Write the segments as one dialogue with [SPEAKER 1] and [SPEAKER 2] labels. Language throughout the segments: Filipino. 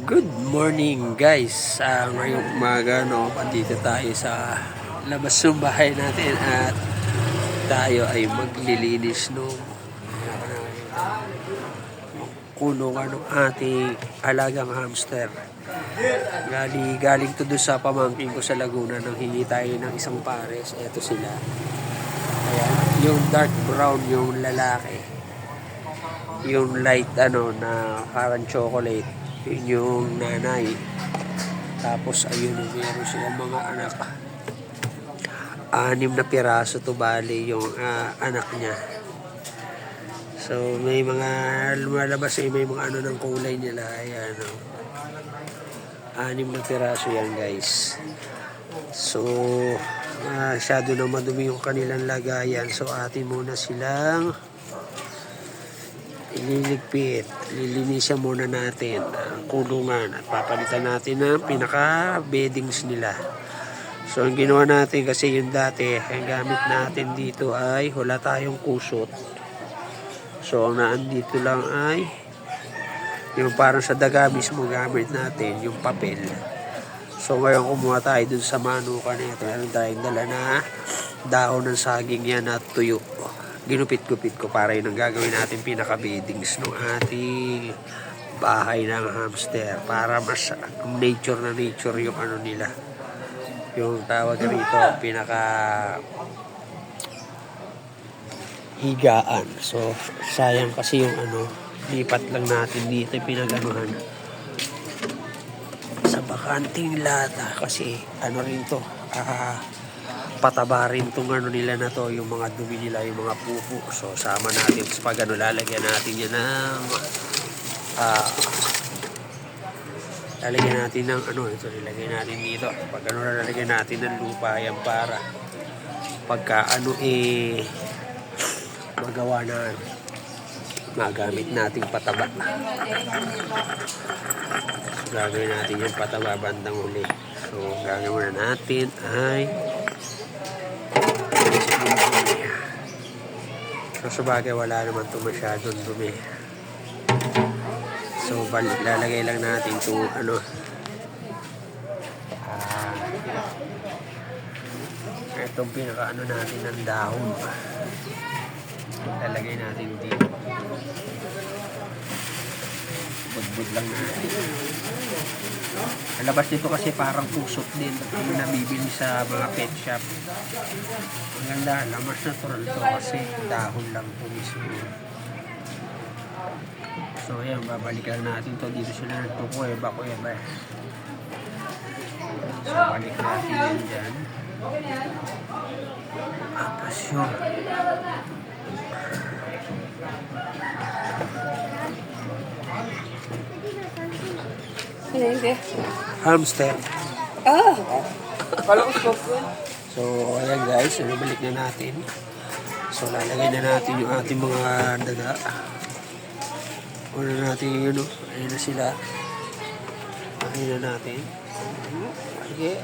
[SPEAKER 1] Good morning guys. Ngayong umaga andito tayo sa labas ng bahay natin at tayo ay maglilinis ng kulungan ng ating alagang hamster. Galing to doon sa pamangkin ko sa Laguna nang hingi tayo ng isang pares. Eto sila. Ayan, yung dark brown yung lalaki. Yung light na parang chocolate, yun yung nanay. Tapos ayun, meron silang mga anak. 6 na piraso to bali yung anak niya. So may mga lumalabas may mga ng kulay nila. Ayan, 6 na piraso yan guys. So masyado na madumi yung kanilang lagayan. So atin muna silang ililigpit, lilinisan muna natin ang kulungan at papalitan natin ang pinaka beddings nila. So ang ginawa natin kasi yung dati ang gamit natin dito ay wala tayong kusot. So ang naandito lang ay yung parang sa daga mismo gamit natin yung papel. So ngayon kumuha tayo dun sa manukan nito. Meron tayong dala na dahon ng saging yan at tuyo. Ginupit-gupit ko para yun ang gagawin natin pinaka-beddings ng ating bahay ng hamster para mas nature na nature yung nila, yung tawag rito pinaka higaan. So sayang kasi yung lipat lang natin dito pinaganuhan sa bakanting lata kasi rin to pataba rin itong nila na to, yung mga dumi nila, yung mga pupo. So sama natin pag lalagyan natin yan ng lalagyan natin ng ito nilagay natin dito. Pag lalagyan natin ng lupa yan para pagka magawa na magamit nating pataba. So gagawin natin yung pataba bandang uli. So gagawin na natin ay so sabagay wala naman ito masyadong dumi. So lalagay lang natin itong itong pinaka natin ng dahon. Lalagay natin dito. Budbud lang natin. Alabas dito kasi parang tusok din yung nabibili sa mga pet shop. Ang ganda, mas natural to kasi dahon lang po mismo. So ayan, babalik lang natin to. Dito sila nagtukuweba. So balik natin yan dyan. Tapos yun. Hamster. So ayan guys, balik na natin. So lalagay na natin yung ating mga daga. Una natin yun, ayun na sila. Ayun na natin. Sige,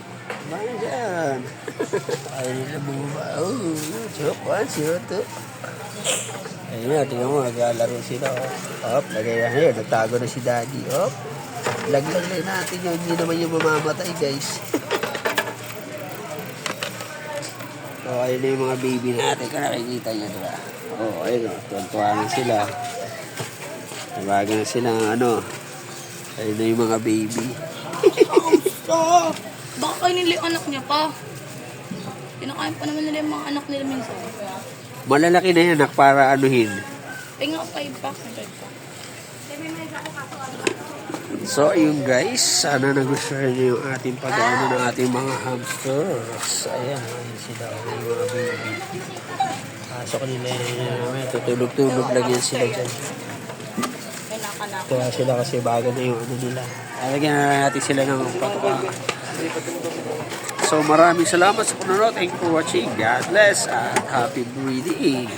[SPEAKER 1] bayan dyan. Ayun nila bumaba. Chok, 1, 0, 2. Ayun na, tingnan mo, naglalaro sila. Lagay na yun, nagtago na si daddy. Laglag lang natin yun, hindi naman yung mamamatay guys. So ayun na yung mga baby natin, kung nakikita nyo diba? Ayun tuwan-tuwa na sila. Tawagan na sila ayun na yung mga baby.
[SPEAKER 2] Baka kayo nila yung anak niya pa. Kinakain pa naman nila yung mga anak nila minsan.
[SPEAKER 1] Malalaki na yan para anuhin.
[SPEAKER 2] Nga 5 pa.
[SPEAKER 1] So ayun guys, sana nagustuhan niyo yung ating pag-ano ng ating mga hamsters. Ayan sila, yung mga baby. Pasok nila yun, tutulog-tulog lang yan sila dyan. Kaya sila kasi bago na yung nila. Lagyan na natin sila ng patuka. So maraming salamat sa panonood. Thank you for watching. God bless and happy breeding.